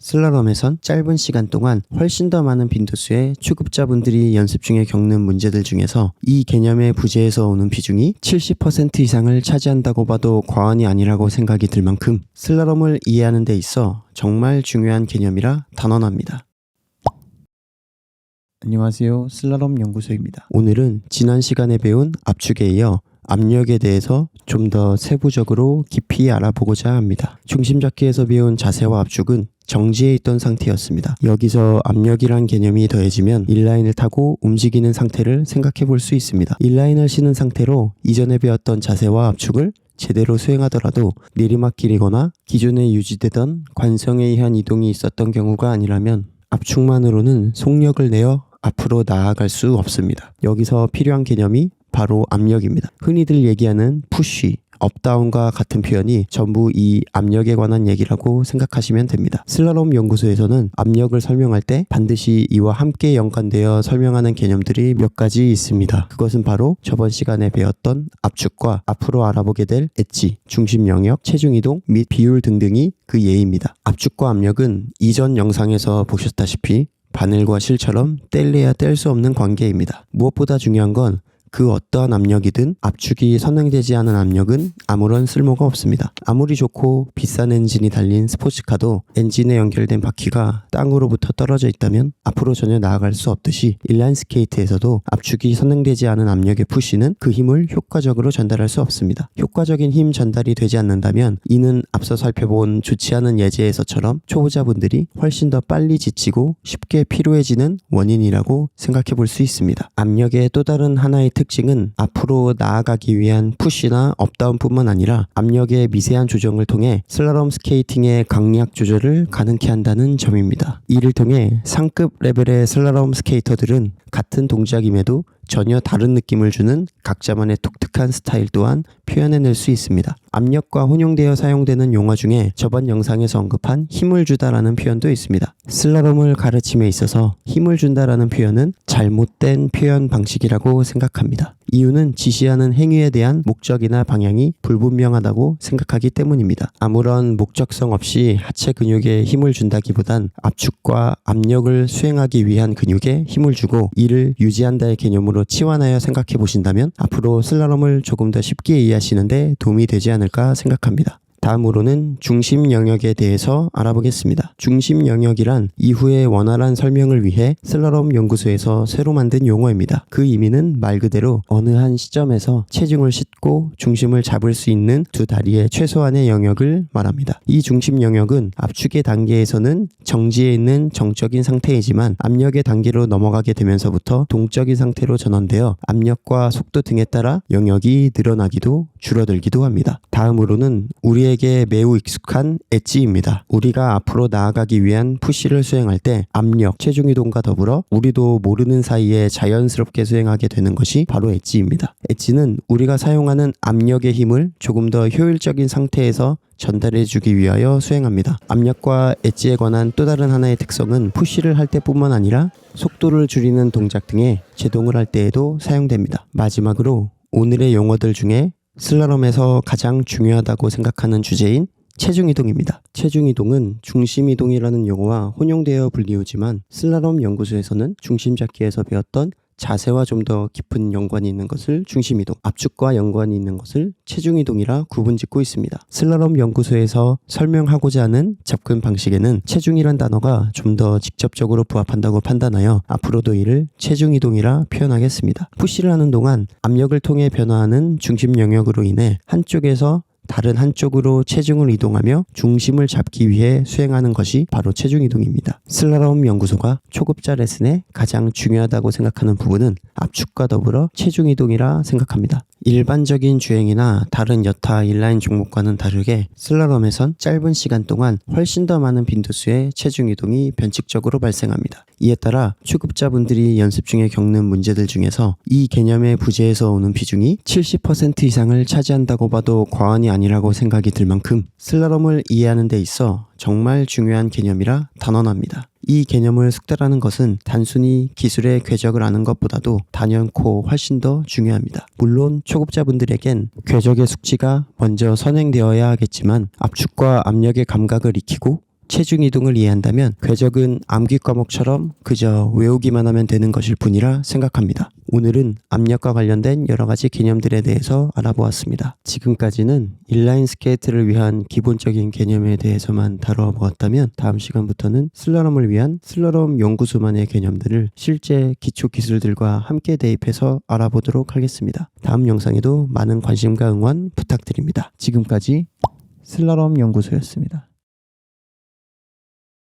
슬라럼에선 짧은 시간 동안 훨씬 더 많은 빈도수의 초급자분들이 연습 중에 겪는 문제들 중에서 이 개념의 부재에서 오는 비중이 70% 이상을 차지한다고 봐도 과언이 아니라고 생각이 들 만큼 슬라럼을 이해하는 데 있어 정말 중요한 개념이라 단언합니다. 안녕하세요. 슬라럼 연구소입니다. 오늘은 지난 시간에 배운 압축에 이어 압력에 대해서 좀 더 세부적으로 깊이 알아보고자 합니다. 중심 잡기에서 배운 자세와 압축은 정지해 있던 상태였습니다. 여기서 압력이란 개념이 더해지면 인라인을 타고 움직이는 상태를 생각해 볼 수 있습니다. 인라인을 신은 상태로 이전에 배웠던 자세와 압축을 제대로 수행하더라도 내리막길이거나 기존에 유지되던 관성에 의한 이동이 있었던 경우가 아니라면 압축만으로는 속력을 내어 앞으로 나아갈 수 없습니다. 여기서 필요한 개념이 바로 압력입니다. 흔히들 얘기하는 푸쉬, 업다운과 같은 표현이 전부 이 압력에 관한 얘기라고 생각하시면 됩니다. 슬라럼 연구소에서는 압력을 설명할 때 반드시 이와 함께 연관되어 설명하는 개념들이 몇 가지 있습니다. 그것은 바로 저번 시간에 배웠던 압축과 앞으로 알아보게 될 엣지, 중심 영역, 체중 이동 및 비율 등등이 그 예입니다. 압축과 압력은 이전 영상에서 보셨다시피 바늘과 실처럼 뗄래야 뗄 수 없는 관계입니다. 무엇보다 중요한 건 그 어떠한 압력이든 압축이 선행되지 않은 압력은 아무런 쓸모가 없습니다. 아무리 좋고 비싼 엔진이 달린 스포츠카도 엔진에 연결된 바퀴가 땅으로부터 떨어져 있다면 앞으로 전혀 나아갈 수 없듯이 인라인 스케이트에서도 압축이 선행되지 않은 압력의 푸시는 그 힘을 효과적으로 전달할 수 없습니다. 효과적인 힘 전달이 되지 않는다면 이는 앞서 살펴본 좋지 않은 예제에서처럼 초보자분들이 훨씬 더 빨리 지치고 쉽게 피로해지는 원인이라고 생각해 볼 수 있습니다. 압력의 또 다른 하나의 특징은 앞으로 나아가기 위한 푸시나 업다운뿐만 아니라 압력의 미세한 조정을 통해 슬라럼 스케이팅의 강약 조절을 가능케 한다는 점입니다. 이를 통해 상급 레벨의 슬라럼 스케이터들은 같은 동작임에도 전혀 다른 느낌을 주는 각자만의 독특한 스타일 또한 표현해낼 수 있습니다. 압력과 혼용되어 사용되는 용어 중에 저번 영상에서 언급한 힘을 주다라는 표현도 있습니다. 슬라럼을 가르침에 있어서 힘을 준다라는 표현은 잘못된 표현 방식이라고 생각합니다. 이유는 지시하는 행위에 대한 목적이나 방향이 불분명하다고 생각하기 때문입니다. 아무런 목적성 없이 하체 근육에 힘을 준다기보단 압축과 압력을 수행하기 위한 근육에 힘을 주고 이를 유지한다의 개념으로 치환하여 생각해 보신다면 앞으로 슬라럼을 조금 더 쉽게 이해하시는데 도움이 되지 않을까 생각합니다. 다음으로는 중심 영역에 대해서 알아보겠습니다. 중심 영역이란 이후에 원활한 설명을 위해 슬라럼 연구소에서 새로 만든 용어입니다. 그 의미는 말 그대로 어느 한 시점에서 체중을 싣고 중심을 잡을 수 있는 두 다리의 최소한의 영역을 말합니다. 이 중심 영역은 압축의 단계에서는 정지해 있는 정적인 상태이지만 압력의 단계로 넘어가게 되면서부터 동적인 상태로 전환되어 압력과 속도 등에 따라 영역이 늘어나기도 줄어들기도 합니다. 다음으로는 우리에게 매우 익숙한 엣지입니다. 우리가 앞으로 나아가기 위한 푸시를 수행할 때 압력, 체중 이동과 더불어 우리도 모르는 사이에 자연스럽게 수행하게 되는 것이 바로 엣지입니다. 엣지는 우리가 사용하는 압력의 힘을 조금 더 효율적인 상태에서 전달해주기 위하여 수행합니다. 압력과 엣지에 관한 또 다른 하나의 특성은 푸시를 할 때뿐만 아니라 속도를 줄이는 동작 등에 제동을 할 때에도 사용됩니다. 마지막으로 오늘의 용어들 중에 슬라럼에서 가장 중요하다고 생각하는 주제인 체중 이동입니다. 체중 이동은 중심 이동이라는 용어와 혼용되어 불리우지만 슬라럼 연구소에서는 중심 잡기에서 배웠던 자세와 좀 더 깊은 연관이 있는 것을 중심 이동, 압축과 연관이 있는 것을 체중 이동이라 구분짓고 있습니다. 슬라럼 연구소에서 설명하고자 하는 접근 방식에는 체중이란 단어가 좀 더 직접적으로 부합한다고 판단하여 앞으로도 이를 체중 이동이라 표현하겠습니다. 푸시를 하는 동안 압력을 통해 변화하는 중심 영역으로 인해 한쪽에서 다른 한쪽으로 체중을 이동하며 중심을 잡기 위해 수행하는 것이 바로 체중 이동입니다. 슬라럼 연구소가 초급자 레슨에 가장 중요하다고 생각하는 부분은 압축과 더불어 체중 이동이라 생각합니다. 일반적인 주행이나 다른 여타 인라인 종목과는 다르게 슬라럼에선 짧은 시간 동안 훨씬 더 많은 빈도수의 체중 이동이 변칙적으로 발생합니다. 이에 따라 초급자분들이 연습 중에 겪는 문제들 중에서 이 개념의 부재에서 오는 비중이 70% 이상을 차지한다고 봐도 과언이 아니라고 생각이 들 만큼 슬라럼을 이해하는 데 있어 정말 중요한 개념이라 단언합니다. 이 개념을 숙달하는 것은 단순히 기술의 궤적을 아는 것보다도 단연코 훨씬 더 중요합니다. 물론 초급자분들에겐 궤적의 숙지가 먼저 선행되어야 하겠지만 압축과 압력의 감각을 익히고 체중 이동을 이해한다면 궤적은 암기 과목처럼 그저 외우기만 하면 되는 것일 뿐이라 생각합니다. 오늘은 압력과 관련된 여러 가지 개념들에 대해서 알아보았습니다. 지금까지는 인라인 스케이트를 위한 기본적인 개념에 대해서만 다뤄보았다면 다음 시간부터는 슬aloom을 위한 슬aloom 연구소만의 개념들을 실제 기초 기술들과 함께 대입해서 알아보도록 하겠습니다. 다음 영상에도 많은 관심과 응원 부탁드립니다. 지금까지 슬aloom 연구소였습니다.